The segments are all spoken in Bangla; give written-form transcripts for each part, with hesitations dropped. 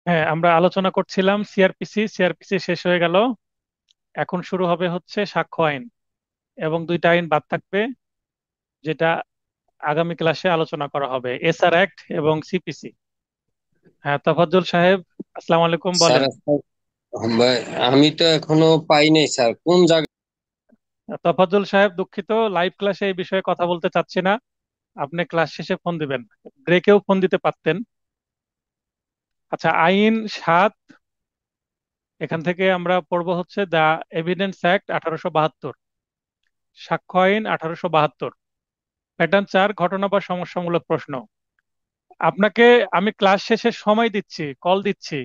হ্যাঁ, আমরা আলোচনা করছিলাম সিআরপিসি শেষ হয়ে গেল। এখন শুরু হবে হচ্ছে সাক্ষ্য আইন, এবং দুইটা আইন বাদ থাকবে, যেটা আগামী ক্লাসে আলোচনা করা হবে, এসআর অ্যাক্ট এবং সিপিসি। হ্যাঁ, তফাজ্জল সাহেব, আসসালামু আলাইকুম, স্যার বলেন। ভাই, আমি তো এখনো পাই নাই স্যার, কোন জায়গায়? তফাজ্জল সাহেব, দুঃখিত, লাইভ ক্লাসে এই বিষয়ে কথা বলতে চাচ্ছি না। আপনি ক্লাস শেষে ফোন দিবেন, ব্রেকেও ফোন দিতে পারতেন। আচ্ছা, আইন 7, এখান থেকে আমরা পড়বো হচ্ছে দ্য এভিডেন্স অ্যাক্ট 1872, সাক্ষ্য আইন 1872। প্যাটার্ন 4, ঘটনা বা সমস্যামূলক প্রশ্ন। আপনাকে আমি ক্লাস শেষে সময় দিচ্ছি, কল দিচ্ছি,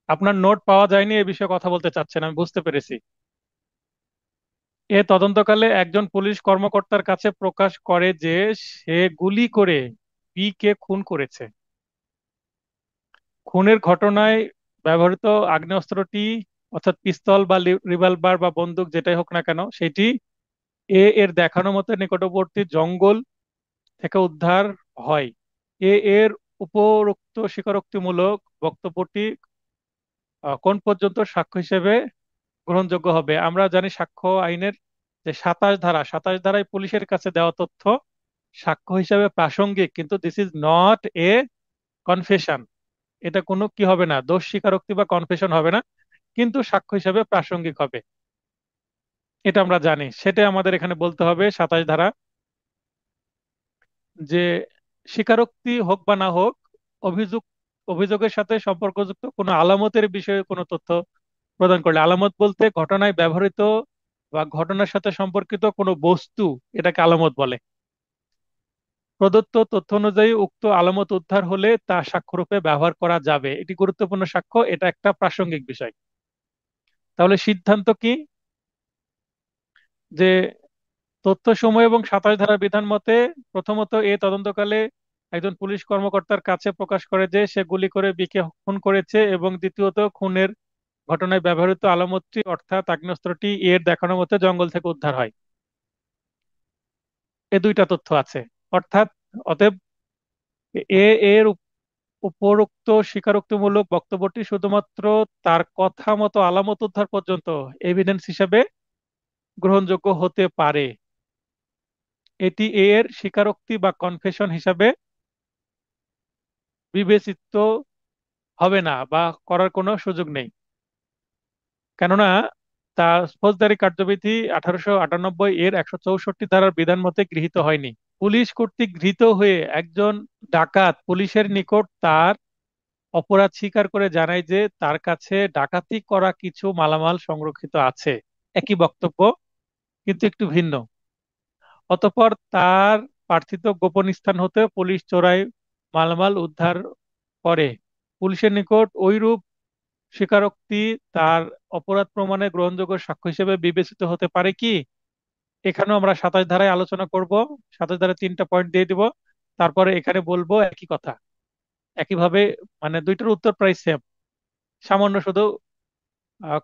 আপনার নোট পাওয়া যায়নি, এ বিষয়ে কথা বলতে চাচ্ছেন, আমি বুঝতে পেরেছি। এ তদন্তকালে একজন পুলিশ কর্মকর্তার কাছে প্রকাশ করে যে সে গুলি করে বি কে খুন করেছে। খুনের ঘটনায় ব্যবহৃত আগ্নেয়াস্ত্রটি, অর্থাৎ পিস্তল বা রিভলভার বা বন্দুক যেটাই হোক না কেন, সেটি এ এর দেখানো মতো নিকটবর্তী জঙ্গল থেকে উদ্ধার হয়। এ এর উপরোক্ত স্বীকারোক্তিমূলক বক্তব্যটি কোন পর্যন্ত সাক্ষ্য হিসেবে গ্রহণযোগ্য হবে? আমরা জানি সাক্ষ্য আইনের যে 27 ধারায় পুলিশের কাছে দেওয়া তথ্য সাক্ষ্য হিসেবে প্রাসঙ্গিক, কিন্তু this is not a confession. এটা কোনো কি হবে না, দোষ স্বীকারোক্তি বা কনফেশন হবে না, কিন্তু সাক্ষ্য হিসেবে প্রাসঙ্গিক হবে। এটা আমরা জানি, সেটা আমাদের এখানে বলতে হবে 27 ধারা, যে স্বীকারোক্তি হোক বা না হোক, অভিযোগ অভিযোগের সাথে সম্পর্কযুক্ত কোনো আলামতের বিষয়ে কোনো তথ্য প্রদান করলে, আলামত বলতে ঘটনায় ব্যবহৃত বা ঘটনার সাথে সম্পর্কিত কোনো বস্তু, এটাকে আলামত বলে। প্রদত্ত তথ্য অনুযায়ী উক্ত আলামত উদ্ধার হলে তা সাক্ষ্যরূপে ব্যবহার করা যাবে। এটি গুরুত্বপূর্ণ সাক্ষ্য, এটা একটা প্রাসঙ্গিক বিষয়। তাহলে সিদ্ধান্ত কি? যে তথ্য সমূহ এবং 27 ধারার বিধান মতে, প্রথমত তদন্তকালে একজন পুলিশ কর্মকর্তার কাছে প্রকাশ করে যে সে গুলি করে বিকে খুন করেছে, এবং দ্বিতীয়ত খুনের ঘটনায় ব্যবহৃত আলামতটি অর্থাৎ আগ্নেয়াস্ত্রটি এর দেখানো মতো জঙ্গল থেকে উদ্ধার হয়। এ দুইটা তথ্য আছে, অর্থাৎ অতএব এ এর উপরোক্ত স্বীকারোক্তিমূলক বক্তব্যটি শুধুমাত্র তার কথা মতো আলামত উদ্ধার পর্যন্ত এভিডেন্স হিসেবে গ্রহণযোগ্য হতে পারে। এটি এর স্বীকারোক্তি বা কনফেশন হিসাবে বিবেচিত হবে না, বা করার কোনো সুযোগ নেই। কেননা তা ফৌজদারি কার্যবিধি 1898 এর 164 ধারার বিধান মতে গৃহীত হয়নি। পুলিশ কর্তৃক গৃহীত হয়ে একজন ডাকাত পুলিশের নিকট তার অপরাধ স্বীকার করে জানায় যে তার কাছে ডাকাতি করা কিছু মালামাল সংরক্ষিত আছে। একই বক্তব্য, কিন্তু একটু ভিন্ন। অতঃপর তার প্রার্থিত গোপন স্থান হতে পুলিশ চোরাই মালামাল উদ্ধার করে। পুলিশের নিকট ওইরূপ স্বীকারোক্তি তার অপরাধ প্রমাণে গ্রহণযোগ্য সাক্ষ্য হিসেবে বিবেচিত হতে পারে কি? এখানেও আমরা 27 ধারায় আলোচনা করব। 27 ধারায় 3টা পয়েন্ট দিয়ে দিব, তারপরে এখানে বলবো একই কথা, একইভাবে, মানে দুইটার উত্তর প্রায় সেম, সামান্য শুধু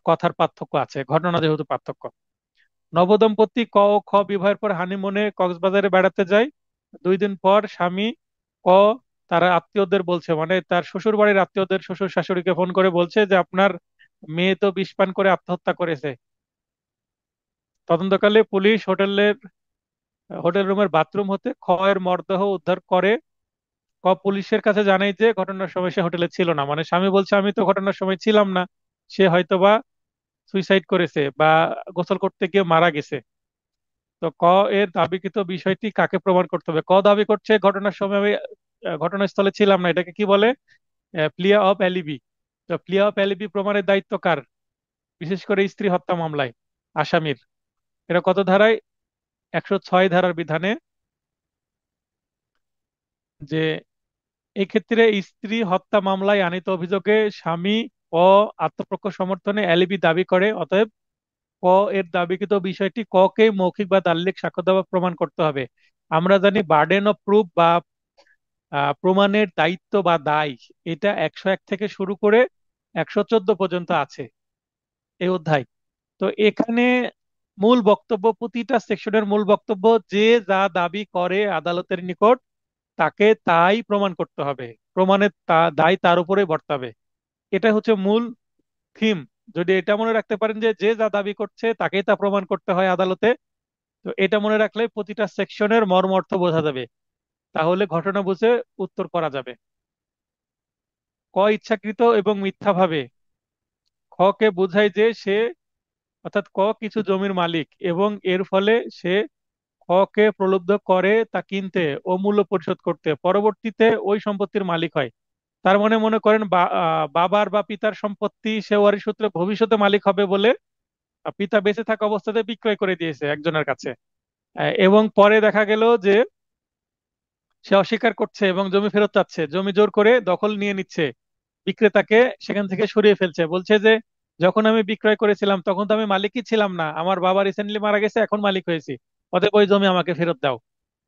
কথার পার্থক্য আছে, ঘটনা যেহেতু পার্থক্য। নবদম্পতি ক ও খ বিবাহের পর হানিমুনে কক্সবাজারে বেড়াতে যায়। 2 দিন পর স্বামী ক তার আত্মীয়দের বলছে, মানে তার শ্বশুর বাড়ির আত্মীয়দের, শ্বশুর শাশুড়িকে ফোন করে বলছে যে আপনার মেয়ে তো বিষ পান করে আত্মহত্যা করেছে। তদন্তকালে পুলিশ হোটেল রুমের বাথরুম হতে খ এর মরদেহ উদ্ধার করে। ক পুলিশের কাছে জানায় যে ঘটনার সময় সে হোটেলে ছিল না, মানে স্বামী বলছে আমি তো ঘটনার সময় ছিলাম না, সে হয়তোবা সুইসাইড করেছে বা গোসল করতে গিয়ে মারা গেছে। তো ক এর দাবিকৃত বিষয়টি কাকে প্রমাণ করতে হবে? ক দাবি করছে ঘটনার সময় আমি ঘটনাস্থলে ছিলাম না, এটাকে কি বলে? Plea of অ্যালিবি। তো প্লিয়া অফ অ্যালিবি প্রমাণের দায়িত্ব কার? বিশেষ করে স্ত্রী হত্যা মামলায় আসামির। এটা কত ধারায়? 106 ধারার বিধানে, যে এক্ষেত্রে স্ত্রী হত্যা মামলায় আনীত অভিযোগে স্বামী ক আত্মপক্ষ সমর্থনে অ্যালিবি দাবি করে, অতএব ক এর দাবিকৃত বিষয়টি ক কে মৌখিক বা দালিলিক সাক্ষ্য দেওয়া প্রমাণ করতে হবে। আমরা জানি বার্ডেন অফ প্রুফ বা প্রমাণের দায়িত্ব বা দায়, এটা 101 থেকে শুরু করে 114 পর্যন্ত আছে এই অধ্যায়। তো এখানে মূল বক্তব্য, প্রতিটা সেকশনের মূল বক্তব্য, যে যা দাবি করে আদালতের নিকট তাকে তাই প্রমাণ করতে হবে, প্রমাণের দায় তার উপরেই বর্তাবে। এটা হচ্ছে মূল থিম। যদি এটা মনে রাখতে পারেন যে যে যা দাবি করছে তাকেই তা প্রমাণ করতে হয় আদালতে, তো এটা মনে রাখলে প্রতিটা সেকশনের মর্ম অর্থ বোঝা যাবে। তাহলে ঘটনা বুঝে উত্তর করা যাবে। ক ইচ্ছাকৃত এবং মিথ্যাভাবে। খ কে বোঝায় যে সে, অর্থাৎ ক কিছু জমির মালিক এবং এর ফলে সে খ কে প্রলুব্ধ করে তা কিনতে ও মূল্য পরিশোধ করতে, পরবর্তীতে ওই সম্পত্তির মালিক হয়। তার মানে মনে করেন বাবার বা পিতার সম্পত্তি সে ওয়ারিশ সূত্রে ভবিষ্যতে মালিক হবে বলে পিতা বেঁচে থাকা অবস্থাতে বিক্রয় করে দিয়েছে একজনের কাছে। এবং পরে দেখা গেল যে সে অস্বীকার করছে এবং জমি ফেরত চাচ্ছে, জমি জোর করে দখল নিয়ে নিচ্ছে, বিক্রেতাকে সেখান থেকে সরিয়ে ফেলছে, বলছে যে যখন আমি বিক্রয় করেছিলাম তখন তো আমি মালিকই ছিলাম না, আমার বাবা রিসেন্টলি মারা গেছে, এখন মালিক হয়েছি, অতএব ওই জমি আমাকে ফেরত দাও।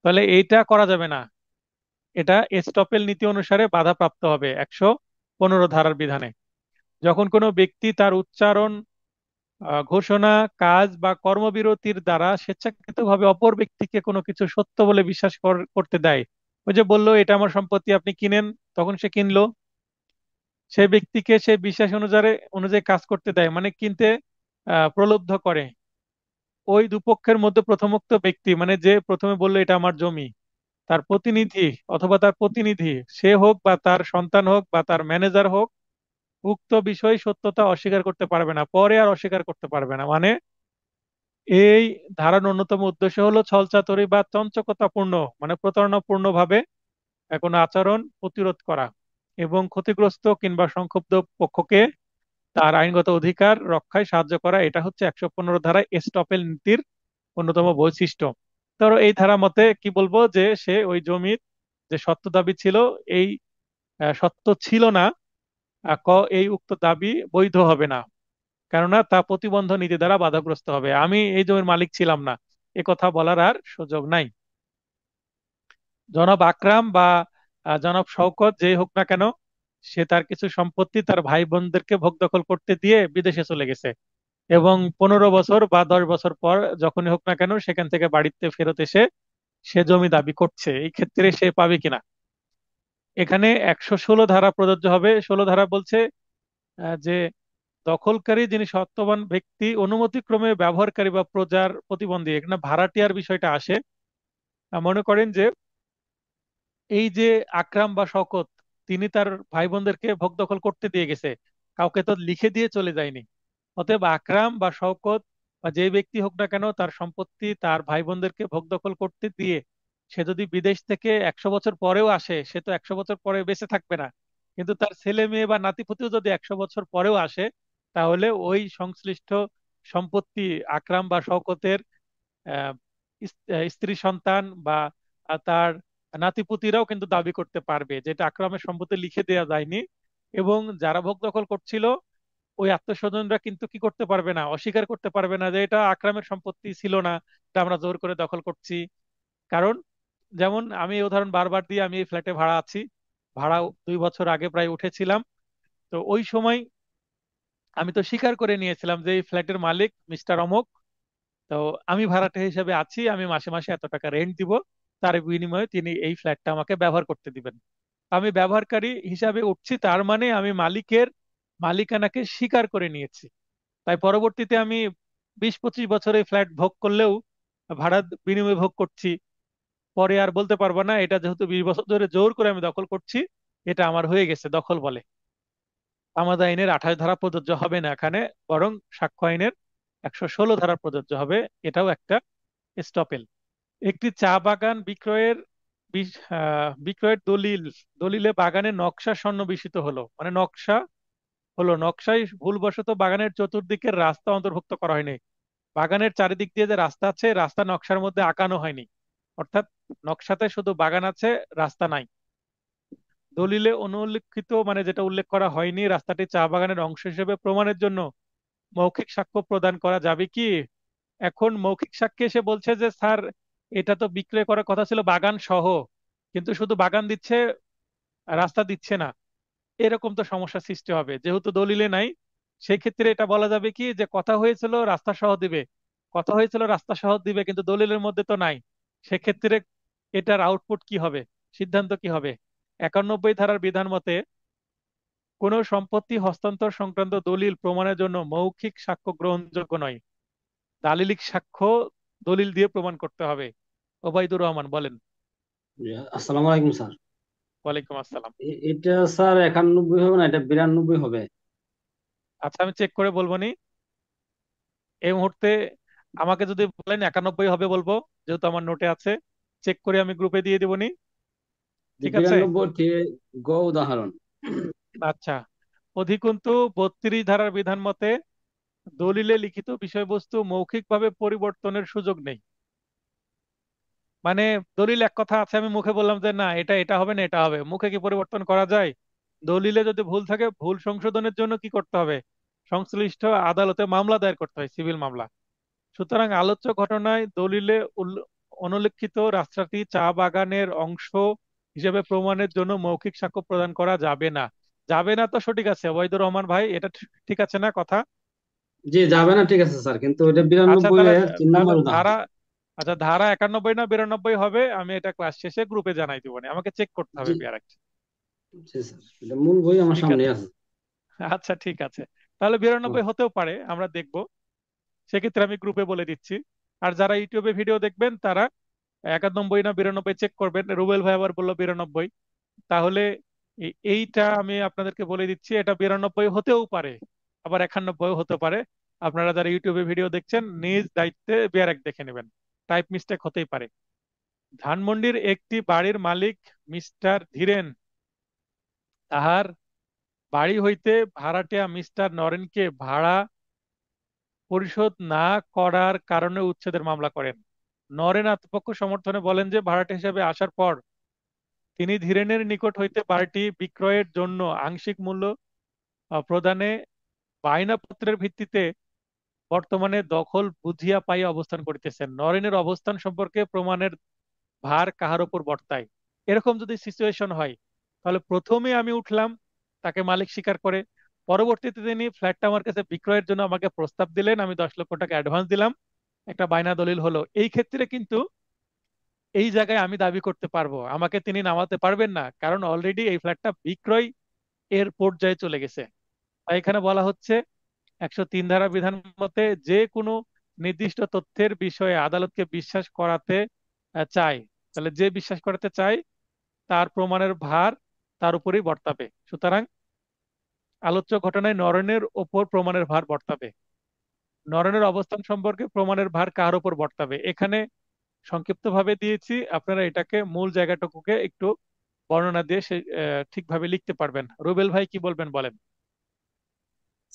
তাহলে এইটা করা যাবে না, এটা এস্টপেল নীতি অনুসারে বাধাপ্রাপ্ত হবে 115 ধারার বিধানে। যখন কোনো ব্যক্তি তার উচ্চারণ, ঘোষণা, কাজ বা কর্মবিরতির দ্বারা স্বেচ্ছাকৃতভাবে অপর ব্যক্তিকে কোনো কিছু সত্য বলে বিশ্বাস করতে দেয়। ওই যে বললো এটা আমার সম্পত্তি আপনি কিনেন, তখন সে কিনলো, সে ব্যক্তিকে সে বিশ্বাস অনুযায়ী অনুযায়ী কাজ করতে দেয়, মানে কিনতে প্রলুব্ধ করে। ওই দুপক্ষের মধ্যে প্রথমোক্ত ব্যক্তি, মানে যে প্রথমে বললো এটা আমার জমি, তার প্রতিনিধি অথবা তার প্রতিনিধি, সে হোক বা তার সন্তান হোক বা তার ম্যানেজার হোক, উক্ত বিষয় সত্যতা অস্বীকার করতে পারবে না, পরে আর অস্বীকার করতে পারবে না। মানে এই ধারার অন্যতম উদ্দেশ্য হলো ছলচাতুরি বা চঞ্চকতাপূর্ণ, মানে প্রতারণাপূর্ণ ভাবে কোনো আচরণ প্রতিরোধ করা এবং ক্ষতিগ্রস্ত কিংবা সংক্ষুব্ধ পক্ষকে তার আইনগত অধিকার রক্ষায় সাহায্য করা। এটা হচ্ছে 115 ধারায় এস্টপেল নীতির অন্যতম বৈশিষ্ট্য। ধরো এই ধারা মতে কি বলবো, যে সে ওই জমির যে সত্য দাবি ছিল, এই সত্য ছিল না, ক এই উক্ত দাবি বৈধ হবে না, কেননা তা প্রতিবন্ধ নীতি দ্বারা বাধাগ্রস্ত হবে। আমি এই জমির মালিক ছিলাম না, এ কথা বলার আর সুযোগ নাই। জনাব আকরাম বা জনাব শওকত যেই হোক না কেন, সে তার কিছু সম্পত্তি তার ভাই বোনদেরকে ভোগ দখল করতে দিয়ে বিদেশে চলে গেছে, এবং 15 বছর বা 10 বছর পর যখনই হোক না কেন সেখান থেকে বাড়িতে ফেরত এসে সে জমি দাবি করছে, এই ক্ষেত্রে সে পাবে কিনা। এখানে 116 ধারা প্রযোজ্য হবে। 16 ধারা বলছে যে দখলকারী যিনি সত্ত্ববান ব্যক্তি অনুমতিক্রমে ব্যবহারকারী বা প্রজার প্রতিবন্ধী, এখানে ভাড়াটিয়ার বিষয়টা আসে। মনে করেন যে এই যে আকরাম বা শওকত, তিনি তার ভাই বোনদেরকে ভোগ দখল করতে দিয়ে গেছে, কাউকে তো লিখে দিয়ে চলে যায়নি। অতএব আকরাম বা শওকত বা যে ব্যক্তি হোক না কেন তার সম্পত্তি তার ভাই বোনদেরকে ভোগ দখল করতে দিয়ে সে যদি বিদেশ থেকে 100 বছর পরেও আসে, সে তো 100 বছর পরে বেঁচে থাকবে না, কিন্তু তার ছেলে মেয়ে বা নাতিপুতিও যদি 100 বছর পরেও আসে, তাহলে ওই সংশ্লিষ্ট সম্পত্তি আকরাম বা শওকতের আহ, স্ত্রী সন্তান বা তার নাতিপুতিরাও কিন্তু দাবি করতে পারবে, যেটা আকরামের সম্পত্তি লিখে দেওয়া যায়নি। এবং যারা ভোগ দখল করছিল ওই আত্মীয়স্বজনরা কিন্তু কি করতে পারবে না, অস্বীকার করতে পারবে না যে এটা আকরামের সম্পত্তি ছিল না, এটা আমরা জোর করে দখল করছি। কারণ যেমন আমি এই উদাহরণ বারবার দিয়ে, আমি এই ফ্ল্যাটে ভাড়া আছি, ভাড়া 2 বছর আগে প্রায় উঠেছিলাম। তো ওই সময় আমি তো স্বীকার করে নিয়েছিলাম যে এই ফ্ল্যাটের মালিক মিস্টার অমুক, তো আমি ভাড়াটে হিসেবে আছি, আমি মাসে মাসে এত টাকা রেন্ট দিব, তার বিনিময়ে তিনি এই ফ্ল্যাটটা আমাকে ব্যবহার করতে দিবেন। আমি ব্যবহারকারী হিসাবে উঠছি, তার মানে আমি মালিকের মালিকানাকে স্বীকার করে নিয়েছি। তাই পরবর্তীতে আমি 20-25 বছর এই ফ্ল্যাট ভোগ করলেও ভাড়া বিনিময়ে ভোগ করছি, পরে আর বলতে পারবো না এটা যেহেতু 20 বছর ধরে জোর করে আমি দখল করছি, এটা আমার হয়ে গেছে দখল বলে। আমাদের আইনের 28 ধারা প্রযোজ্য হবে না এখানে, বরং সাক্ষ্য আইনের 116 ধারা প্রযোজ্য হবে। এটাও একটা স্টপেল। একটি চা বাগান বিক্রয়ের দলিলে বাগানের নকশা সন্নিবেশিত হলো, মানে নকশা হলো, নকশায় ভুলবশত বাগানের চতুর্দিকের রাস্তা অন্তর্ভুক্ত করা হয়নি। বাগানের চারিদিক দিয়ে যে রাস্তা আছে, রাস্তা নকশার মধ্যে আঁকানো হয়নি, অর্থাৎ নকশাতে শুধু বাগান আছে, রাস্তা নাই। দলিলে অনুল্লেখিত, মানে যেটা উল্লেখ করা হয়নি, রাস্তাটি চা বাগানের অংশ হিসেবে প্রমাণের জন্য মৌখিক সাক্ষ্য প্রদান করা যাবে কি? এখন মৌখিক সাক্ষ্যে এসে বলছে যে স্যার, এটা তো বিক্রয় করার কথা ছিল বাগান সহ, কিন্তু শুধু বাগান দিচ্ছে, রাস্তা দিচ্ছে না। এরকম তো সমস্যা সৃষ্টি হবে যেহেতু দলিলে নাই। সেই ক্ষেত্রে এটা বলা যাবে কি যে কথা হয়েছিল রাস্তা সহ দিবে, কথা হয়েছিল রাস্তা সহ দিবে, কিন্তু দলিলের মধ্যে তো নাই। সেক্ষেত্রে এটার আউটপুট কি হবে? সিদ্ধান্ত কি হবে? 91 ধারার বিধান মতে কোনো সম্পত্তি হস্তান্তর সংক্রান্ত দলিল প্রমাণের জন্য মৌখিক সাক্ষ্য গ্রহণযোগ্য নয়, দালিলিক সাক্ষ্য দলিল দিয়ে প্রমাণ করতে হবে। ওবায়দুর রহমান বলেন। আসসালামু আলাইকুম স্যার। ওয়ালাইকুম আসসালাম। এটা স্যার 91 হবে না, এটা 92 হবে। আচ্ছা, আমি চেক করে বলবো নি এই মুহূর্তে। আমাকে যদি বলেন 91 হবে বলবো, যেহেতু আমার নোটে আছে। চেক করে আমি গ্রুপে দিয়ে দিব নি। যে ঠিক আছে। 92 গ উদাহরণ। আচ্ছা, অধিকন্তু 32 ধারার বিধান মতে দলিলে লিখিত বিষয়বস্তু মৌখিকভাবে পরিবর্তনের সুযোগ নেই। মানে দলিল এক কথা আছে, আমি মুখে বললাম যে না এটা এটা হবে না এটা হবে, মুখে কি পরিবর্তন করা যায়? দলিলে যদি ভুল থাকে, ভুল সংশোধনের জন্য কি করতে হবে? সংশ্লিষ্ট আদালতে মামলা দায়ের করতে হয়, সিভিল মামলা। সুতরাং আলোচ্য ঘটনায় দলিলে অনুল্লেখিত রাস্তাটি চা বাগানের অংশ হিসেবে প্রমাণের জন্য মৌখিক সাক্ষ্য প্রদান করা যাবে না। যাবে না তো সঠিক আছে ওবায়দুর রহমান ভাই, এটা ঠিক আছে না কথা? জি যাবে না, ঠিক আছে স্যার, কিন্তু এটা আচ্ছা 92 তাহলে, এর 3 নম্বর উদাহরণ। ধারা, আচ্ছা ধারা 91 না 92 হবে, আমি এটা ক্লাস শেষে গ্রুপে জানাই দিব না, আমাকে চেক করতে জি হবে বিয়ার। জি স্যার, এটা মূল বই আমার ঠিক সামনে আছে। আছে। আচ্ছা ঠিক আছে, তাহলে 92 হতেও পারে, আমরা দেখব। সেক্ষেত্রে আমি গ্রুপে বলে দিচ্ছি। আর যারা ইউটিউবে ভিডিও দেখবেন তারা 91 না 92 চেক করবেন। রুবেল ভাই আবার বললো 92। তাহলে এইটা আমি আপনাদেরকে বলে দিচ্ছি, এটা 92 হতেও পারে, আবার 91 হতে পারে। আপনারা যারা ইউটিউবে ভিডিও দেখছেন নিজ দায়িত্বে বিয়ার দেখে নেবেন, টাইপ মিস্টেক হতেই পারে। ধানমন্ডির একটি বাড়ির মালিক মিস্টার ধীরেন তাহার বাড়ি হইতে ভাড়াটিয়া মিস্টার নরেনকে ভাড়া পরিশোধ না করার কারণে উচ্ছেদের মামলা করেন। নরেন আত্মপক্ষ সমর্থনে বলেন যে ভাড়াটে হিসেবে আসার পর তিনি ধীরেনের নিকট হইতে বাড়িটি বিক্রয়ের জন্য আংশিক মূল্য প্রদানে বায়নাপত্রের ভিত্তিতে বর্তমানে দখল বুঝিয়া পাইয়া অবস্থান করিতেছেন। নরেনের অবস্থান সম্পর্কে প্রমাণের ভার কাহার উপর বর্তায়? এরকম যদি সিচুয়েশন হয়, তাহলে প্রথমে আমি উঠলাম, তাকে মালিক স্বীকার করে। পরবর্তীতে তিনি ফ্ল্যাটটা আমার কাছে বিক্রয়ের জন্য আমাকে প্রস্তাব দিলেন, আমি 10 লক্ষ টাকা অ্যাডভান্স দিলাম, একটা বায়না দলিল হলো। এই ক্ষেত্রে কিন্তু এই জায়গায় আমি দাবি করতে পারবো, আমাকে তিনি নামাতে পারবেন না, কারণ অলরেডি এই ফ্ল্যাটটা বিক্রয় এর পর্যায়ে চলে গেছে। তাই এখানে বলা হচ্ছে 103 ধারা বিধান মতে যে কোনো নির্দিষ্ট তথ্যের বিষয়ে আদালতকে বিশ্বাস করাতে চায়, তাহলে যে বিশ্বাস করাতে চায় তার প্রমাণের ভার তার উপরেই বর্তাবে। সুতরাং আলোচ্য ঘটনায় নরেনের ওপর প্রমাণের ভার বর্তাবে। নরেনের অবস্থান সম্পর্কে প্রমাণের ভার কার উপর বর্তাবে, এখানে সংক্ষিপ্তভাবে দিয়েছি, আপনারা এটাকে মূল জায়গাটুকুকে একটু বর্ণনা দিয়ে ঠিকভাবে লিখতে পারবেন। রুবেল ভাই কি বলবেন বলেন।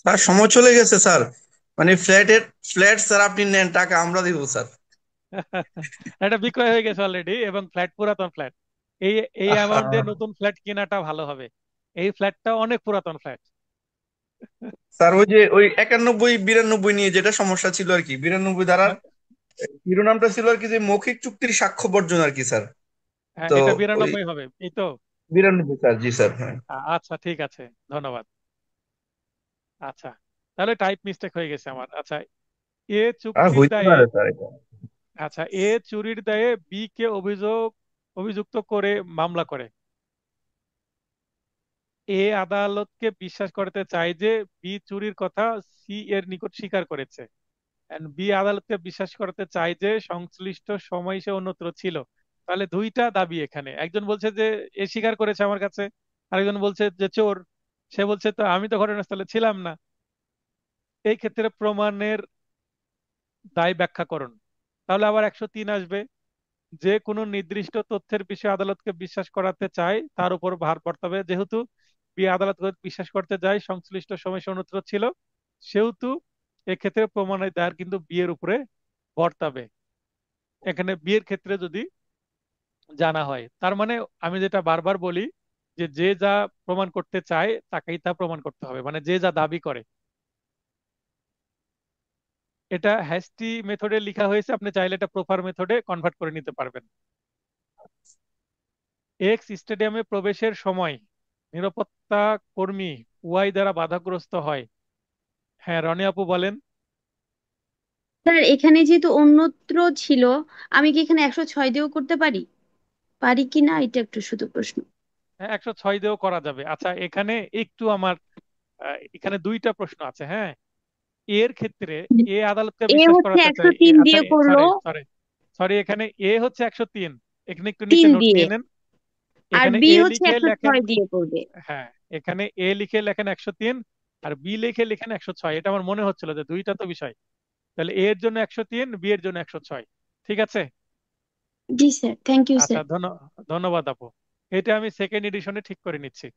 স্যার সময় চলে গেছে স্যার। মানে ফ্ল্যাট স্যার আপনি নেন, টাকা আমরা দিব স্যার। এটা বিক্রয় হয়ে গেছে অলরেডি, এবং ফ্ল্যাট পুরাতন ফ্ল্যাট। এই এই আহা, অ্যামাউন্ট দিয়ে নতুন ফ্ল্যাট কেনাটা ভালো হবে। এই ফ্ল্যাটটা অনেক পুরাতন ফ্ল্যাট। স্যার ওই যে ওই 91 92 নিয়ে যেটা সমস্যা ছিল আর কি, 92 ধারার শিরোনামটা ছিল আর কি যে মৌখিক চুক্তির সাক্ষ্য বর্জন আর কি স্যার। হ্যাঁ, তো এটা ওই 92 হবে এই তো। 92 স্যার, জি স্যার, হ্যাঁ। আচ্ছা ঠিক আছে, ধন্যবাদ। আচ্ছা, তাহলে টাইপ মিস্টেক হয়ে গেছে আমার। আচ্ছা, এ আর চুক্তির হইতে দায়ে, পারে স্যার এটা। আচ্ছা এ চুরির দায়ে বি কে অভিযুক্ত করে মামলা করে। এ আদালতকে বিশ্বাস করতে চায় যে বি চুরির কথা সি এর নিকট স্বীকার করেছে। এন্ড বি আদালতকে বিশ্বাস করতে চায় যে সংশ্লিষ্ট সময় সে অন্যত্র ছিল। তাহলে দুইটা দাবি এখানে, একজন বলছে যে এ স্বীকার করেছে আমার কাছে, আরেকজন বলছে যে চোর। সে বলছে তো আমি তো ঘটনাস্থলে ছিলাম না। এই ক্ষেত্রে প্রমাণের দায় ব্যাখ্যা করুন। তাহলে আবার 103 আসবে, যে কোনো নির্দিষ্ট তথ্যের বিষয়ে আদালতকে বিশ্বাস করাতে চায় তার উপর ভার বর্তাবে। যেহেতু বি আদালতকে বিশ্বাস করতে যায় সংশ্লিষ্ট সময় সে অন্যত্র ছিল, সেহেতু এক্ষেত্রে প্রমাণের দায় কিন্তু বিয়ের উপরে বর্তাবে। এখানে বিয়ের ক্ষেত্রে যদি জানা হয়, তার মানে আমি যেটা বারবার বলি যে যে যা প্রমাণ করতে চায় তাকেই তা প্রমাণ করতে হবে, মানে যে যা দাবি করে। এটা হ্যাস্টি মেথডে লেখা হয়েছে, আপনি চাইলে এটা প্রপার মেথডে কনভার্ট করে নিতে পারবেন। এক্স স্টেডিয়ামে প্রবেশের সময় নিরাপত্তা কর্মী ওয়াই দ্বারা বাধাগ্রস্ত হয়। হ্যাঁ, রনি আপু বলেন। স্যার এখানে যেহেতু অন্যত্র ছিল, আমি কি এখানে 106 দিয়েও করতে পারি? পারি কি না এটা একটু শুধু প্রশ্ন। 106 দিয়েও করা যাবে। আচ্ছা, এখানে একটু আমার এখানে দুইটা প্রশ্ন আছে। হ্যাঁ, এর ক্ষেত্রে এ আদালতকে এ বিশ্বাস হচ্ছে করাতে চাই। 103 আচ্ছা, দিয়ে করলো, সরি সরি সরি, এখানে এ হচ্ছে 103। এখানে একটু নিচে 3 নোট দিয়ে, নিয়ে নেন। আর এখানে বি এ হচ্ছে লিখে লেখেন। 106 দিয়ে করবে। হ্যাঁ, এখানে এ লিখে লেখেন 103, আর বি লিখে লেখেন 106। এটা আমার মনে হচ্ছিল যে দুইটা তো বিষয়। তাহলে এ এর জন্য 103, বি এর জন্য 106। ঠিক আছে। জি স্যার, থ্যাংক ইউ আচ্ছা, স্যার। ধন্যবাদ আপু। এটা আমি সেকেন্ড এডিশনে ঠিক করে নিচ্ছি।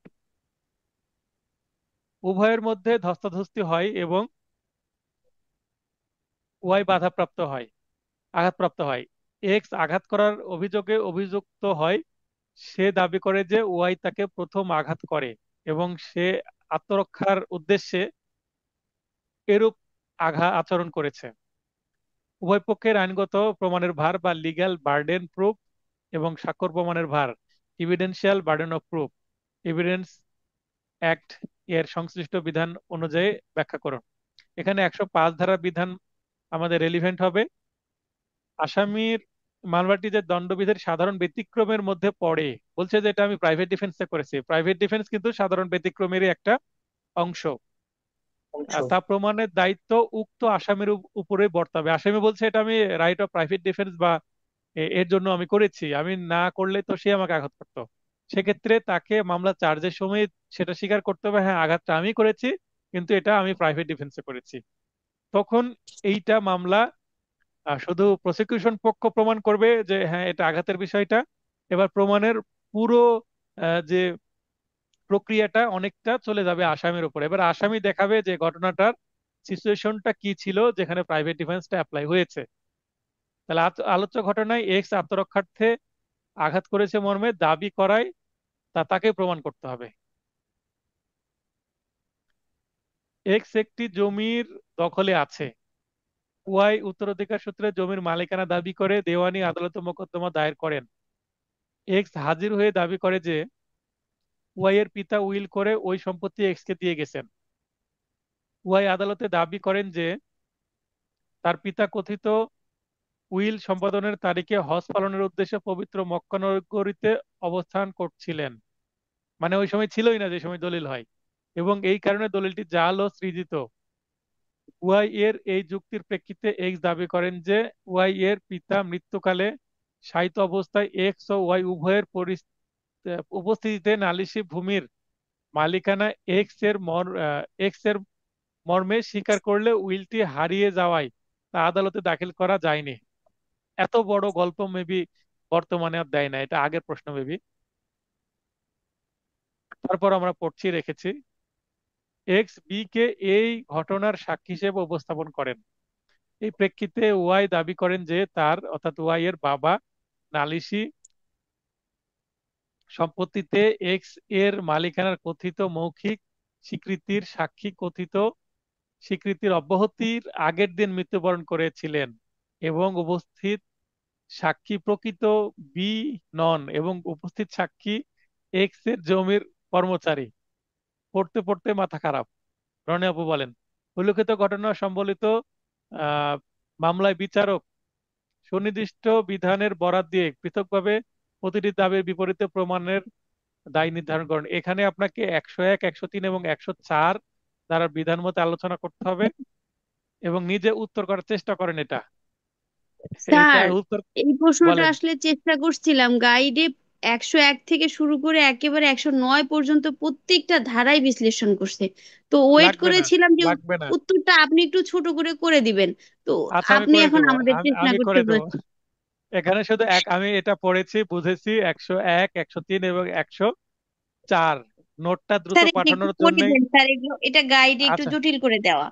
উভয়ের মধ্যে ধস্তাধস্তি হয় এবং ওয়াই বাধাপ্রাপ্ত হয়, আঘাতপ্রাপ্ত হয়। এক্স আঘাত করার অভিযোগে অভিযুক্ত হয়। সে দাবি করে যে ওয়াই তাকে প্রথম আঘাত করে এবং সে আত্মরক্ষার উদ্দেশ্যে এরূপ আচরণ করেছে। উভয় পক্ষের আইনগত প্রমাণের ভার বা লিগ্যাল বার্ডেন প্রুফ এবং স্বাক্ষর প্রমাণের ভার, evidential burden of proof, evidence act এর সংশ্লিষ্ট বিধান অনুযায়ী ব্যাখ্যা করুন। এখানে 105 ধারার বিধান আমাদের রেলিভেন্ট হবে। আসামির মামলাটি যে দণ্ডবিধির সাধারণ ব্যতিক্রমের মধ্যে পড়ে, বলছে যে এটা আমি প্রাইভেট ডিফেন্সে করেছি। প্রাইভেট ডিফেন্স কিন্তু সাধারণ ব্যতিক্রমেরই একটা অংশ। অংশ। তা প্রমাণের দায়িত্ব উক্ত আসামির উপরে বর্তাবে। আসামি বলছে এটা আমি রাইট অফ প্রাইভেট ডিফেন্স বা এর জন্য আমি করেছি, আমি না করলে তো সে আমাকে আঘাত করতো। সেক্ষেত্রে তাকে মামলা চার্জের সময় সেটা স্বীকার করতে হবে, হ্যাঁ আঘাতটা আমি করেছি, কিন্তু এটা আমি প্রাইভেট ডিফেন্সে করেছি। তখন এইটা মামলা শুধু প্রসিকিউশন পক্ষ প্রমাণ করবে যে হ্যাঁ এটা আঘাতের বিষয়টা। এবার প্রমাণের পুরো যে প্রক্রিয়াটা অনেকটা চলে যাবে আসামির উপর। এবার আসামি দেখাবে যে ঘটনাটার সিচুয়েশনটা কি ছিল যেখানে প্রাইভেট ডিফেন্সটা অ্যাপ্লাই হয়েছে। তাহলে আলোচ্য ঘটনায় এক্স আত্মরক্ষার্থে আঘাত করেছে মর্মে দাবি করায় তাকে প্রমাণ করতে হবে। এক্স একটি জমির দখলে আছে। ওয়াই উত্তরাধিকার সূত্রে জমির মালিকানা দাবি করে দেওয়ানি আদালতে মোকদ্দমা দায়ের করেন। এক্স হাজির হয়ে দাবি করে যে ওয়াই এর পিতা উইল করে ওই সম্পত্তি এক্স কে দিয়ে গেছেন। ওয়াই আদালতে দাবি করেন যে তার পিতা কথিত উইল সম্পাদনের তারিখে হজ পালনের উদ্দেশ্যে পবিত্র মক্কা নগরীতে অবস্থান করছিলেন, মানে ওই সময় ছিলই না যে সময় দলিল হয়, এবং এই কারণে দলিলটি জাল ও সৃজিত। ওয়াই এর এই যুক্তির প্রেক্ষিতে এক্স দাবি করেন যে ওয়াই এর পিতা মৃত্যুকালে শায়িত অবস্থায় এক্স ও ওয়াই উভয়ের উপস্থিতিতে নালিশি ভূমির মালিকানা এক্স এর মর্মে স্বীকার করলে উইলটি হারিয়ে যাওয়ায় তা আদালতে দাখিল করা যায়নি। এত বড় গল্প মেবি বর্তমানে আর দেয় না, এটা আগের প্রশ্ন মেবি। তারপর আমরা পড়ছি রেখেছি, এক্স বি কে এই ঘটনার সাক্ষী হিসেবে উপস্থাপন করেন। এই প্রেক্ষিতে ওয়াই দাবি করেন যে তার অর্থাৎ ওয়াই এর বাবা নালিশি সম্পত্তিতে এক্স এর মালিকানার কথিত মৌখিক স্বীকৃতির সাক্ষী কথিত স্বীকৃতির অব্যাহতির আগের দিন মৃত্যুবরণ করেছিলেন এবং উপস্থিত সাক্ষী প্রকৃত বি নন এবং উপস্থিত সাক্ষী এক্স এর জমির কর্মচারী। পড়তে পড়তে মাথা খারাপ। রনি আপু বলেন, উল্লেখিত ঘটনা সম্বলিত আহ মামলায় বিচারক সুনির্দিষ্ট বিধানের বরাত দিয়ে পৃথকভাবে প্রতিটি দাবির বিপরীতে প্রমাণের দায় নির্ধারণ করেন। এখানে আপনাকে 101, 103 এবং 104 দ্বারা বিধান মতে আলোচনা করতে হবে এবং নিজে উত্তর করার চেষ্টা করেন এটা। এটা স্যার, উত্তর এই প্রশ্নটা বলেন। আসলে চেষ্টা করছিলাম গাইডে 101 থেকে শুরু করে একেবারে 109 পর্যন্ত প্রত্যেকটা ধারাই বিশ্লেষণ করছে। তো ওয়েট লাগবে না, করেছিলাম যে লাগবে না। উত্তরটা আপনি একটু ছোট করে করে দিবেন। তো আচ্ছা, আমি আপনি করে এখন দেবো, আমাদের আমি চেষ্টা আমি করতে করে দেবো। বলছেন। এখানে শুধু আমি এটা পড়েছি বুঝেছি। 101, 103 এবং 104 নোটটা দ্রুত স্যার এটা একটু পাঠানোর করে জন্যই। দেন স্যার, এগুলো এটা গাইডে একটু আচ্ছা, জটিল করে দেওয়া।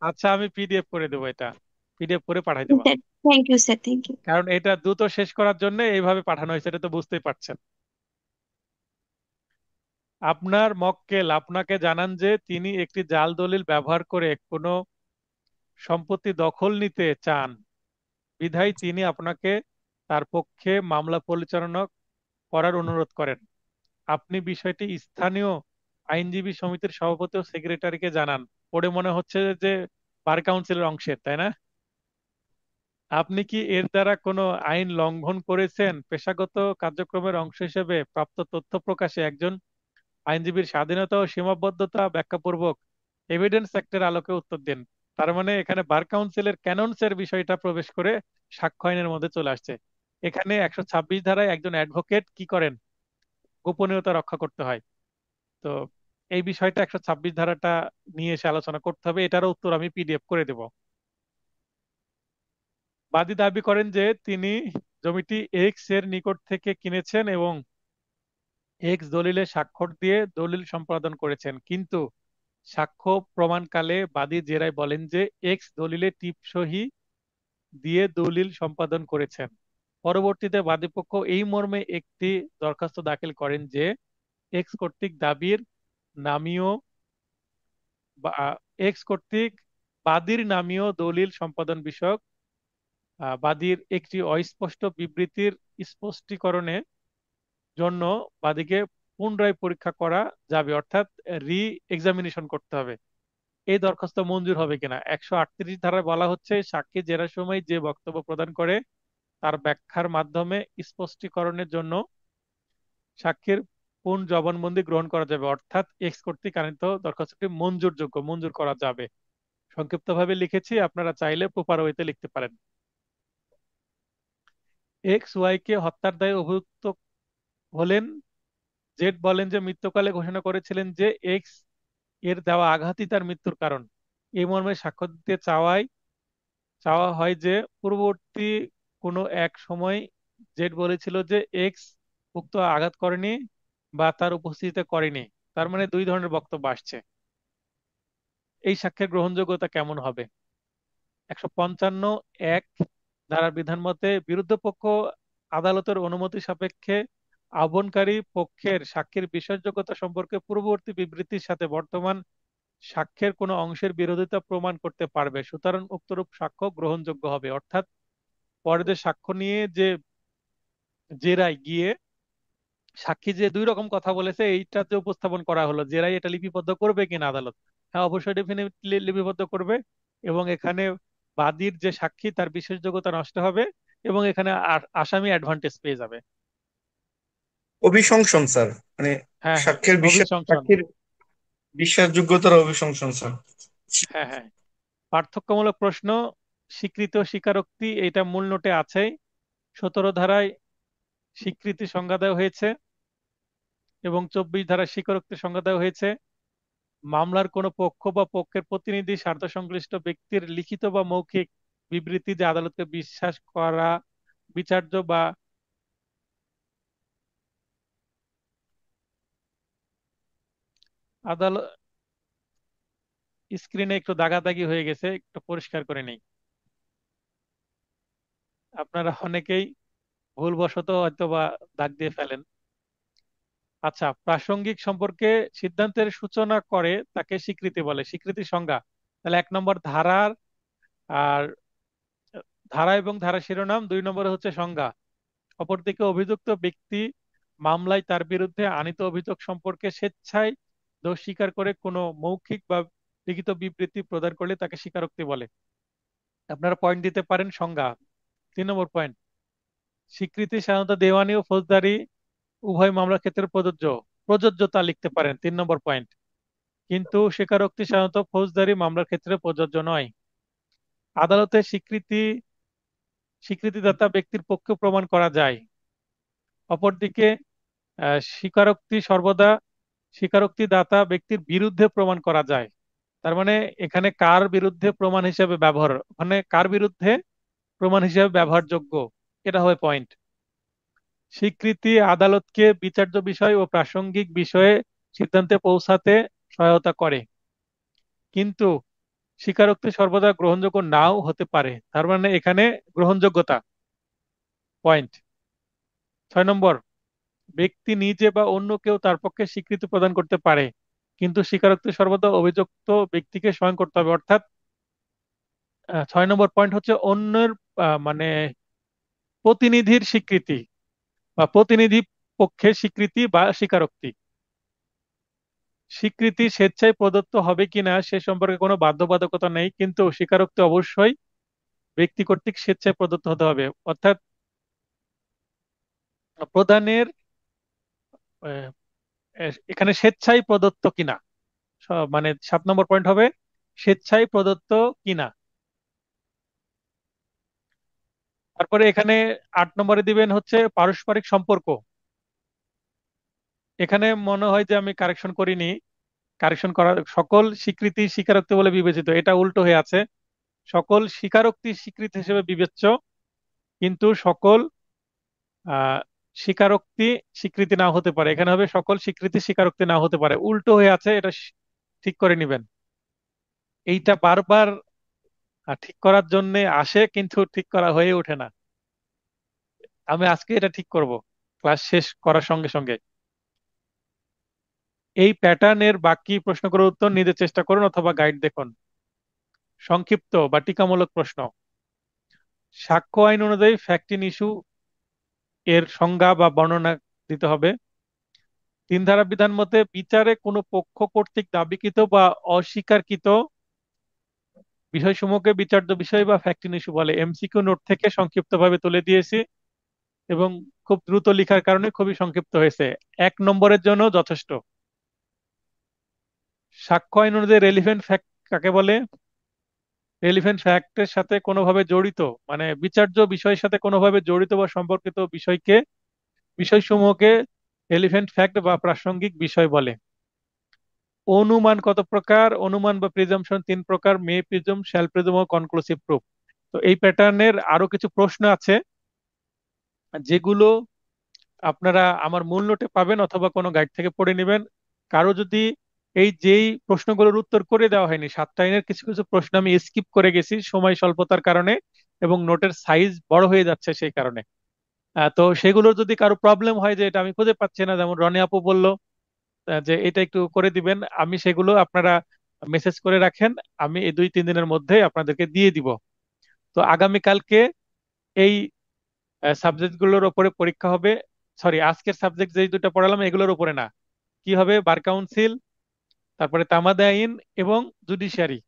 আচ্ছা, আমি পিডিএফ করে দেবো, এটা পিডিএফ করে পাঠাই দেবো। Sir, thank you sir, thank you. কারণ এটা দ্রুত শেষ করার জন্য এইভাবে পাঠানো হয়েছে, এটা তো বুঝতেই পারছেন। আপনার মক্কেল আপনাকে জানান যে তিনি একটি জাল দলিল ব্যবহার করে কোনো সম্পত্তি দখল নিতে চান, বিধায় তিনি আপনাকে তার পক্ষে মামলা পরিচালনা করার অনুরোধ করেন। আপনি বিষয়টি স্থানীয় আইনজীবী সমিতির সভাপতি ও সেক্রেটারিকে জানান। পড়ে মনে হচ্ছে যে বার কাউন্সিলের অংশের, তাই না? আপনি কি এর দ্বারা কোনো আইন লঙ্ঘন করেছেন? পেশাগত কার্যক্রমের অংশ হিসেবে প্রাপ্ত তথ্য প্রকাশে একজন আইনজীবীর স্বাধীনতা ও সীমাবদ্ধতা ব্যাখ্যাপূর্বক এভিডেন্স অ্যাক্টের আলোকে উত্তর দিন। তার মানে এখানে বার কাউন্সিলের ক্যাননসের বিষয়টা প্রবেশ করে সাক্ষ্য আইনের মধ্যে চলে আসছে। এখানে 126 ধারায় একজন অ্যাডভোকেট কি করেন? গোপনীয়তা রক্ষা করতে হয়। তো এই বিষয়টা 126 ধারাটা নিয়ে এসে আলোচনা করতে হবে, এটারও উত্তর আমি পিডিএফ করে দেব। বাদী দাবি করেন যে তিনি জমিটি এক্স এর নিকট থেকে কিনেছেন এবং এক্স দলিলে স্বাক্ষর দিয়ে দলিল সম্পাদন করেছেন, কিন্তু সাক্ষ্য প্রমাণকালে বাদী জেরায় বলেন যে এক্স দলিলে টিপ সহি দিয়ে দলিল সম্পাদন করেছেন। পরবর্তীতে বাদীপক্ষ এই মর্মে একটি দরখাস্ত দাখিল করেন যে এক্স কর্তৃক দাবির নামীয় বা এক্স কর্তৃক বাদীর নামীয় দলিল সম্পাদন বিষয়ক বাদীর একটি অস্পষ্ট বিবৃতির স্পষ্টীকরণে জন্য বাদীকে পুনরায় পরীক্ষা করা যাবে, অর্থাৎ রি এক্সামিনেশন করতে হবে। এই দরখাস্ত মঞ্জুর হবে কিনা? 138 ধারায় বলা হচ্ছে সাক্ষী জেরার সময় যে বক্তব্য প্রদান করে তার ব্যাখ্যার মাধ্যমে স্পষ্টীকরণের জন্য সাক্ষীর পুন জবানবন্দি গ্রহণ করা যাবে, অর্থাৎ এক্স কর্তৃক আনিত দরখাস্তটি মঞ্জুরযোগ্য, মঞ্জুর করা যাবে। সংক্ষিপ্তভাবে লিখেছি, আপনারা চাইলে প্রপার ওয়েতে লিখতে পারেন। এক্স ওয়াই কে হত্যার দায়ে অভিযুক্ত হলেন। জেড বলেন যে মৃত্যুকালে ঘোষণা করেছিলেন যে এক্স এর দেওয়া আঘাতই তার মৃত্যুর কারণ। এই মর্মে সাক্ষ্য দিতে চাওয়া হয় যে পূর্ববর্তী কোনো এক সময় জেড বলেছিল যে এক্স উক্ত আঘাত করেনি বা তার উপস্থিতিতে করেনি। তার মানে দুই ধরনের বক্তব্য আসছে। এই সাক্ষ্যের গ্রহণযোগ্যতা কেমন হবে? 155 ধারার বিধান মতে বিরুদ্ধ পক্ষ আদালতের অনুমতি সাপেক্ষে আহ্বানকারী পক্ষের সাক্ষীর বিশ্বাসযোগ্যতা সম্পর্কে পূর্ববর্তী বিবৃতির সাথে বর্তমান সাক্ষ্যের কোনো অংশের বিরোধিতা প্রমাণ করতে পারবে, সুতরাং উক্তরূপ সাক্ষ্য গ্রহণযোগ্য হবে। অর্থাৎ পরে যে সাক্ষ্য নিয়ে যে জেরায় গিয়ে সাক্ষী যে দুই রকম কথা বলেছে এইটা যে উপস্থাপন করা হলো, জেরাই এটা লিপিবদ্ধ করবে কিনা আদালত? হ্যাঁ, অবশ্যই ডেফিনেটলি লিপিবদ্ধ করবে। এবং এখানে বাদীর যে সাক্ষী তার বিশ্বাসযোগ্যতা নষ্ট হবে এবং এখানে আসামি অ্যাডভান্টেজ পেয়ে যাবে। অভিশংসন স্যার, মানে হ্যাঁ হ্যাঁ, অভিশংসন। সাক্ষীর বিশ্বাসযোগ্যতার অভিশংসন স্যার। হ্যাঁ হ্যাঁ। পার্থক্যমূলক প্রশ্ন, স্বীকৃত ও স্বীকারোক্তি, এটা মূল নোটে আছেই। 17 ধারায় স্বীকৃতি সংজ্ঞা দেওয়া হয়েছে এবং 24 ধারায় স্বীকারোক্তি সংজ্ঞা দেওয়া হয়েছে। মামলার কোনো পক্ষ বা পক্ষের প্রতিনিধি স্বার্থ সংশ্লিষ্ট ব্যক্তির লিখিত বা মৌখিক বিবৃতি যে আদালতকে বিশ্বাস করা বিচার্য বা আদালত, স্ক্রিনে একটু দাগাদাগি হয়ে গেছে, একটু পরিষ্কার করে নেই। আপনারা অনেকেই ভুলবশত হয়তো বা দাগ দিয়ে ফেলেন। আচ্ছা, প্রাসঙ্গিক সম্পর্কে সিদ্ধান্তের সূচনা করে তাকে স্বীকৃতি বলে। স্বীকৃতি সংজ্ঞা তাহলে 1 নম্বর ধারার, আর ধারা এবং ধারা শিরোনাম, 2 নম্বরে হচ্ছে সংজ্ঞা। অপরদিকে অভিযুক্ত ব্যক্তি মামলায় তার বিরুদ্ধে আনীত অভিযোগ সম্পর্কে স্বেচ্ছায় দোষ স্বীকার করে কোনো মৌখিক বা লিখিত বিবৃতি প্রদান করলে তাকে স্বীকারোক্তি বলে। আপনারা পয়েন্ট দিতে পারেন সংজ্ঞা। 3 নম্বর পয়েন্ট, স্বীকৃতি সাধারণত দেওয়ানি ও ফৌজদারি উভয় মামলার ক্ষেত্রে প্রযোজ্যতা লিখতে পারেন 3 নম্বর পয়েন্ট, কিন্তু স্বীকারোক্তি সাধারণত ফৌজদারি মামলার ক্ষেত্রে প্রযোজ্য নয়। আদালতে স্বীকৃতিদাতা ব্যক্তির পক্ষে প্রমাণ করা যায়। অপরদিকে স্বীকারোক্তি দাতা ব্যক্তির বিরুদ্ধে প্রমাণ করা যায়। তার মানে এখানে কার বিরুদ্ধে প্রমাণ হিসেবে ব্যবহার, মানে কার বিরুদ্ধে প্রমাণ হিসেবে ব্যবহারযোগ্য, এটা হবে পয়েন্ট। স্বীকৃতি আদালতকে বিচার্য বিষয় ও প্রাসঙ্গিক বিষয়ে সিদ্ধান্তে পৌঁছাতে সহায়তা করে, কিন্তু স্বীকারোক্তি সর্বদা গ্রহণযোগ্য নাও হতে পারে। তার মানে এখানে গ্রহণযোগ্যতা পয়েন্ট। 6 নম্বর, ব্যক্তি নিজে বা অন্য কেউ তার পক্ষে স্বীকৃতি প্রদান করতে পারে, কিন্তু স্বীকারোক্তি সর্বদা অভিযুক্ত ব্যক্তিকে স্বয়ং করতে হবে। অর্থাৎ 6 নম্বর পয়েন্ট হচ্ছে অন্যের মানে প্রতিনিধির স্বীকৃতি বা প্রতিনিধি পক্ষের স্বীকৃতি বা স্বীকারোক্তি। স্বীকৃতি স্বেচ্ছায় প্রদত্ত হবে কিনা সে সম্পর্কে কোনো বাধ্যবাধকতা নেই, কিন্তু স্বীকারোক্তি অবশ্যই ব্যক্তি কর্তৃক স্বেচ্ছায় প্রদত্ত হতে হবে, অর্থাৎ প্রদানের আহ, এখানে স্বেচ্ছায় প্রদত্ত কিনা। মানে 7 নম্বর পয়েন্ট হবে স্বেচ্ছায় প্রদত্ত কিনা। তারপরে এখানে 8 নম্বরে দিবেন হচ্ছে পারস্পরিক সম্পর্ক। এখানে মনে হয় যে আমি কারেকশন করিনি, কারেকশন করা, সকল স্বীকৃতি স্বীকারোক্তি বলে বিবেচিত, এটা উল্টো হয়ে আছে। সকল স্বীকারোক্তি স্বীকৃতি হিসেবে বিবেচ্য, কিন্তু সকল আহ স্বীকারোক্তি স্বীকৃতি না হতে পারে। এখানে হবে সকল স্বীকৃতি স্বীকারোক্তি না হতে পারে, উল্টো হয়ে আছে, এটা ঠিক করে নিবেন। এইটা বারবার ঠিক করার জন্য আসে, কিন্তু ঠিক করা হয়ে ওঠে না। আমি আজকে এটা ঠিক করব ক্লাস শেষ করার সঙ্গে সঙ্গে। এই প্যাটার্নের বাকি প্রশ্নগুলোর উত্তর নিজে চেষ্টা করুন অথবা গাইড দেখুন। সংক্ষিপ্ত বা টিকামূলক প্রশ্ন। সাক্ষ্য আইন অনুযায়ী ফ্যাক্ট ইন ইস্যু এর সংজ্ঞা বা বর্ণনা দিতে হবে। 3 ধারা বিধান মতে বিচারে কোনো পক্ষ কর্তৃক দাবিকৃত বা অস্বীকারকৃত বিষয়সমূহকে বিচার্য বিষয় বা ফ্যাক্ট ইন ইস্যু বলে। এমসিকিউ নোট থেকে সংক্ষিপ্তভাবে তুলে দিয়েছি এবং খুব দ্রুত লেখার কারণে খুবই সংক্ষিপ্ত হয়েছে। 1 নম্বরের জন্য যথেষ্ট। সাক্ষ্য আইন অনুযায়ী রেলিভেন্ট ফ্যাক্ট কাকে বলে? রেলিভেন্ট ফ্যাক্টের সাথে কোনোভাবে জড়িত, মানে বিচার্য বিষয়ের সাথে কোনোভাবে জড়িত বা সম্পর্কিত বিষয়সমূহকে রেলিভেন্ট ফ্যাক্ট বা প্রাসঙ্গিক বিষয় বলে। অনুমান কত প্রকার? অনুমান বা প্রিজাম্পশন 3 প্রকার: মে প্রিজম, শ্যাল প্রিজম ও কনক্লুসিভ প্রুফ। তো এই প্যাটার্নের আরো কিছু প্রশ্ন আছে যেগুলো আপনারা আমার মূল নোটে পাবেন অথবা কোনো গাইড থেকে পড়ে নেবেন। কারো যদি এই যেই প্রশ্নগুলোর উত্তর করে দেওয়া হয়নি, 7টা লাইনের কিছু কিছু প্রশ্ন আমি স্কিপ করে গেছি সময় স্বল্পতার কারণে এবং নোটের সাইজ বড় হয়ে যাচ্ছে সেই কারণে। তো সেগুলোর যদি কারো প্রবলেম হয় যে এটা আমি খুঁজে পাচ্ছি না, যেমন রনি আপু বললো যে এটা একটু করে দিবেন, আমি সেগুলো আপনারা মেসেজ করে রাখেন, আমি এই 2-3 দিনের মধ্যে আপনাদেরকে দিয়ে দিব। তো আগামীকালকে এই সাবজেক্টগুলোর উপরে পরীক্ষা হবে। সরি, আজকের সাবজেক্ট যেই দুটো পড়ালাম এগুলোর উপরে না, কি হবে, বার কাউন্সিল, তারপরে তামাদা আইন এবং জুডিশিয়ারি,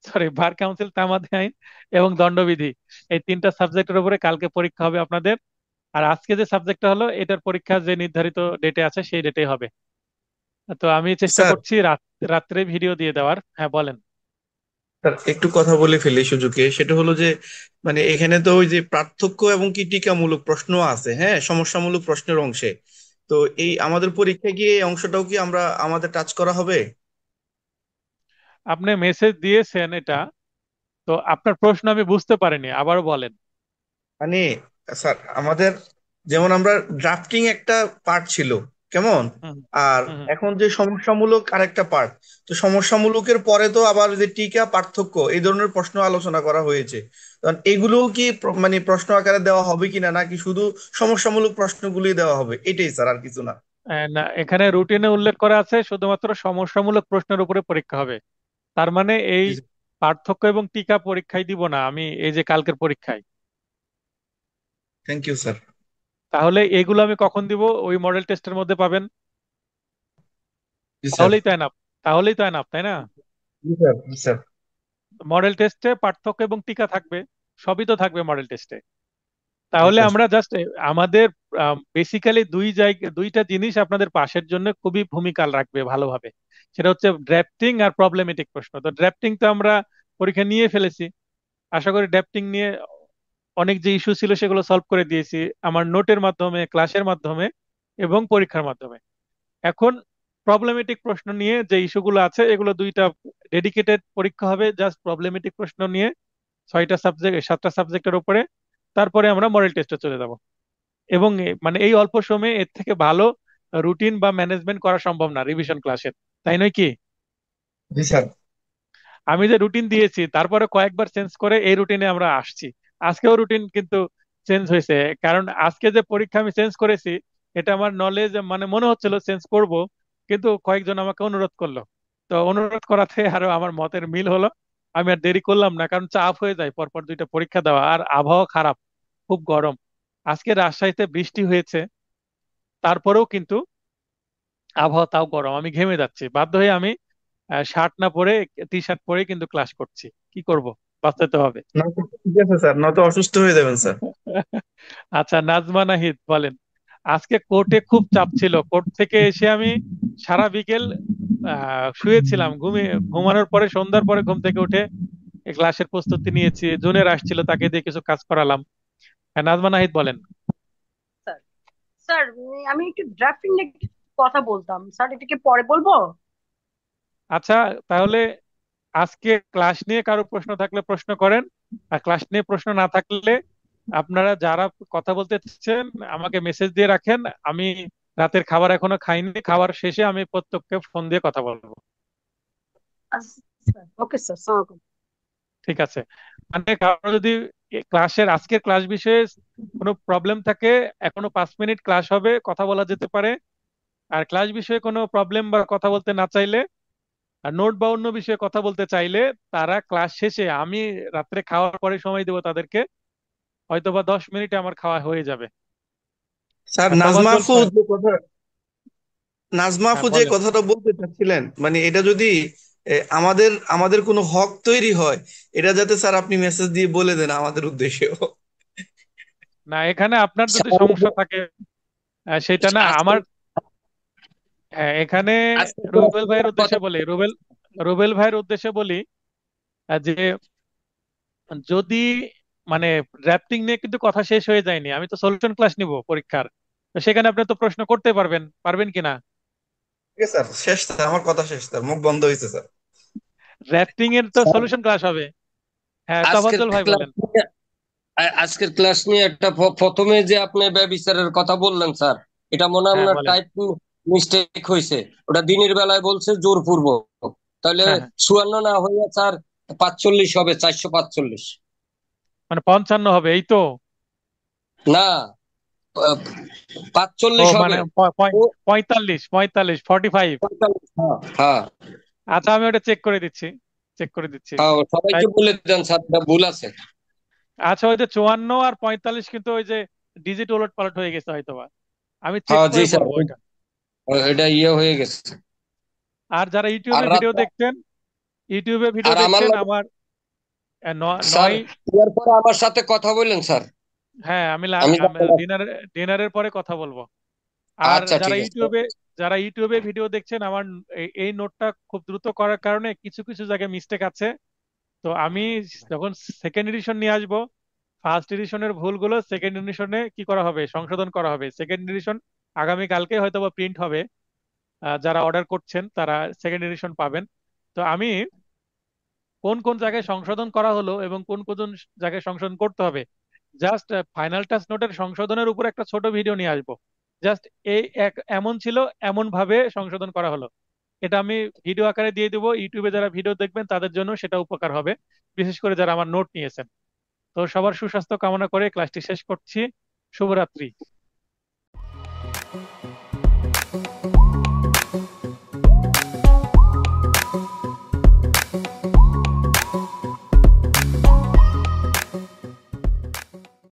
সরি বার কাউন্সিল, তামাদা আইন এবং দণ্ডবিধি, এই 3টা সাবজেক্টের উপরে কালকে পরীক্ষা হবে আপনাদের। আর আজকে যে সাবজেক্টটা হলো এটার পরীক্ষা যে নির্ধারিত ডেটে আছে সেই ডেটে হবে। তো আমি চেষ্টা স্যার, করছি রাত্রে ভিডিও দিয়ে দেওয়ার। হ্যাঁ বলেন। স্যার একটু কথা বলে ফেলি সুযোগে, সেটা হলো যে মানে এখানে তো ওই যে পার্থক্য এবং কি টিকামূলক প্রশ্ন আছে, হ্যাঁ, সমস্যামূলক প্রশ্নের অংশে। তো এই আমাদের পরীক্ষায় গিয়ে এই অংশটাও কি আমাদের টাচ করা হবে? আপনি মেসেজ দিয়েছেন এটা, তো আপনার প্রশ্ন আমি বুঝতে পারিনি, আবারও বলেন। মানে স্যার আমাদের যেমন আমরা ড্রাফটিং একটা পার্ট ছিল, কেমন, হুম আর হুম হুম। এখন যে সমস্যামূলক আরেকটা পার্ট। তো সমস্যামূলকের পরে তো আবার যে টিকা পার্থক্য এই ধরনের প্রশ্ন আলোচনা করা হয়েছে। কারণ এগুলো কি মানে প্রশ্ন আকারে দেওয়া হবে কিনা, নাকি শুধু সমস্যামূলক প্রশ্নগুলি দেওয়া হবে, এটাই স্যার, আর কিছু না? না, এখানে রুটিনে উল্লেখ করা আছে শুধুমাত্র সমস্যামূলক প্রশ্নের উপরে পরীক্ষা হবে। তার মানে এই পার্থক্য এবং টিকা পরীক্ষায় দিব না আমি, এই যে কালকের পরীক্ষায়। Thank you sir. তাহলে এগুলো আমি কখন দিব? ওই মডেল টেস্টের মধ্যে পাবেন। জি স্যার। তাহলেই তো এনাফ, তাহলেই তো এনাফ, তাই না? জি স্যার। জি স্যার। মডেল টেস্টে পার্থক্য এবং টিকা থাকবে, সবই তো থাকবে মডেল টেস্টে। জি তাহলে স্যার। আমরা জাস্ট আমাদের বেসিক্যালি দুইটা জিনিস আপনাদের পাশের জন্য খুবই ভূমিকা রাখবে ভালোভাবে। সেটা হচ্ছে ড্রাফটিং আর প্রবলেমেটিক প্রশ্ন। তো ড্রাফটিং তো আমরা পরীক্ষা নিয়ে ফেলেছি, আশা করি ড্রাফটিং নিয়ে অনেক যে ইস্যু ছিল সেগুলো সলভ করে দিয়েছি আমার নোটের মাধ্যমে, ক্লাসের মাধ্যমে এবং পরীক্ষার মাধ্যমে। এখন প্রবলেমেটিক প্রশ্ন নিয়ে যে ইস্যুগুলো আছে এগুলো দুইটা ডেডিকেটেড পরীক্ষা হবে জাস্ট প্রবলেমেটিক প্রশ্ন নিয়ে, 6টা সাবজেক্ট 7টা সাবজেক্টের উপরে। তারপরে আমরা মডেল টেস্টে চলে যাব। এবং মানে এই অল্প সময়ে এর থেকে ভালো রুটিন বা ম্যানেজমেন্ট করা সম্ভব না রিভিশন ক্লাসের, তাই নয় কি? জি স্যার। আমি যে রুটিন দিয়েছি তারপরে কয়েকবার চেঞ্জ করে এই রুটিনে আমরা আসছি। আজকেও রুটিন কিন্তু চেঞ্জ হয়েছে, কারণ আজকে যে পরীক্ষা আমি চেঞ্জ করেছি এটা আমার নলেজ মানে মনে হচ্ছিল চেঞ্জ করব, কিন্তু কয়েকজন আমাকে অনুরোধ করলো। তো অনুরোধ করাতে আরো আমার মতের মিল হলো। আমি আর দেরি করলাম না, কারণ চাপ হয়ে যায় পরপর 2টা পরীক্ষা দেওয়া, আর আবহাওয়া খারাপ, খুব গরম। আজকে রাজশাহীতে বৃষ্টি হয়েছে, তারপরেও কিন্তু আবহাওয়া তাও গরম, আমি ঘেমে যাচ্ছি, বাধ্য হয়ে আমি শার্ট না পরে টি শার্ট পরে কিন্তু ক্লাস করছি। কি করব, বাঁচাতে হবে। না ঠিক আছে স্যার, নয়তো অসুস্থ হয়ে যাবেন স্যার। আচ্ছা, নাজমা নাহিদ বলেন। আজকে কোর্টে খুব চাপ ছিল, কোর্ট থেকে এসে আমি সারা বিকেল শুয়েছিলাম, ঘুমানোর পরে সন্ধ্যার পরে ঘুম থেকে উঠে এই ক্লাসের প্রস্তুতি নিয়েছি, জুনিয়র আসছিল তাকে দিয়ে কিছু কাজ করালাম। হ্যাঁ, নাজমা নাহিদ বলেন। স্যার স্যার আমি একটু ড্রাফটিং নিয়ে একটু কথা বলতাম স্যার, এটাকে পরে বলবো? আচ্ছা, তাহলে আজকে ক্লাস নিয়ে কারো প্রশ্ন থাকলে প্রশ্ন করেন, আর ক্লাস নিয়ে প্রশ্ন না থাকলে আপনারা যারা কথা বলতে চাচ্ছেন আমাকে মেসেজ দিয়ে রাখেন। আমি রাতের খাবার এখনো খাইনি, খাবার শেষে আমি প্রত্যেককে ফোন দিয়ে কথা বলবো। ওকে স্যার, সালাম। ঠিক আছে? মানে কারো যদি ক্লাসের আজকের ক্লাস বিষয়ে কোনো প্রবলেম থাকে, এখনো 5 মিনিট ক্লাস হবে, কথা বলা যেতে পারে। আর ক্লাস বিষয়ে কোনো প্রবলেম বা কথা বলতে না চাইলে, আর নোট বা অন্য বিষয়ে কথা বলতে চাইলে, তারা ক্লাস শেষে, আমি রাত্রে খাওয়ার পরে সময় দেবো তাদেরকে, হয়তোবা 10 মিনিটে আমার খাওয়া হয়ে যাবে। স্যার আর তোবাজ্জল নাজমা হ্যাঁ আপু যে বলেন। কথাটা বলতে চাচ্ছিলেন, মানে এটা যদি আমাদের আমাদের কোনো হক তৈরি হয়, এটা যাতে স্যার আপনি মেসেজ দিয়ে বলে দেন আমাদের উদ্দেশ্যেও। না, এখানে আপনার যদি স্যার, সমস্যা থাকে সেটা না আজকে আমার। হ্যাঁ, এখানে আজকে রুবেল ভাইয়ের কথা উদ্দেশ্যে বলি, রুবেল ভাইয়ের উদ্দেশ্যে বলি যে যদি মানে ড্রাফটিং নিয়ে কিন্তু কথা শেষ হয়ে যায়নি, আমি তো সলিউশন ক্লাস নিব পরীক্ষার, তো সেখানে আপনি তো প্রশ্ন করতে পারবেন, পারবেন কিনা? ঠিক আছে স্যার, শেষ স্যার, আমার কথা শেষ স্যার, মুখ বন্ধ হয়েছে স্যার। ড্রাফটিং এর তো স্যার, সলিউশন ক্লাস হবে। হ্যাঁ, আজকের তাফাজ্জল ভাই ক্লাস বলেন। নিয়ে আজকের ক্লাস নিয়ে একটা প্রথমে যে আপনি ব্যভিচারের কথা বললেন স্যার, এটা মনে হয় হ্যাঁ আপনার বলেন। টাইপ মিস্টেক হয়েছে। ওটা দিনের বেলায় বলছে জোরপূর্বক, তাহলে হ্যাঁ হ্যাঁ, 54 না হইয়া স্যার 45 হবে, 445। মানে 55 হবে এই তো? না, আহ, ও 45 মানে হবে। ও, 45, 45, 45। 45, হ্যাঁ হ্যাঁ। আচ্ছা, আমি ওটা চেক করে দিচ্ছি, চেক করে দিচ্ছি। হ্যাঁ, তাই, সবাইকে বলে দেন স্যার, এটা ভুল আছে। আচ্ছা, ওই যে 54 আর 45 কিন্তু ওই যে ডিজিট ওলট পালট হয়ে গেছে হয়তোবা, আমি চেক হ্যাঁ জি করে স্যার, বলবো এটা। এটা ইয়ে হয়ে গেছে। আর যারা আর ইউটিউবে ভিডিও রাত্রে, দেখছেন, ইউটিউবে ভিডিও আর আমার দেখছেন লগে আমার স্যার, নয়। ইয়ার পরে আমার সাথে কথা বললেন স্যার, হ্যাঁ, আমি আমি ডিনারের ডিনারের পরে কথা বলবো। আর আচ্ছা যারা ঠিক আছে। ইউটিউবে ভিডিও দেখছেন, আমার এই নোটটা খুব দ্রুত করার কারণে কিছু কিছু জায়গায় মিস্টেক আছে। তো আমি যখন সেকেন্ড এডিশন নিয়ে আসবো, ফার্স্ট এডিশনের ভুলগুলো সেকেন্ড এডিশনে কি করা হবে, সংশোধন করা হবে। সেকেন্ড এডিশন আগামী কালকে হয়তো বা প্রিন্ট হবে, যারা অর্ডার করছেন তারা সেকেন্ড এডিশন পাবেন। তো আমি কোন কোন জায়গায় সংশোধন করা হলো এবং কোন কোন জায়গায় সংশোধন করতে হবে, জাস্ট ফাইনাল টাচ নোটের সংশোধনের উপর একটা ছোট ভিডিও নিয়ে আসবো। জাস্ট এমন ছিল, এমন ভাবে সংশোধন করা হলো, এটা আমি ভিডিও আকারে দিয়ে দেবো। ইউটিউবে যারা ভিডিও দেখবেন তাদের জন্য সেটা উপকার হবে, বিশেষ করে যারা আমার নোট নিয়েছেন। তো সবার সুস্বাস্থ্য কামনা করে ক্লাসটি শেষ করছি। শুভরাত্রি।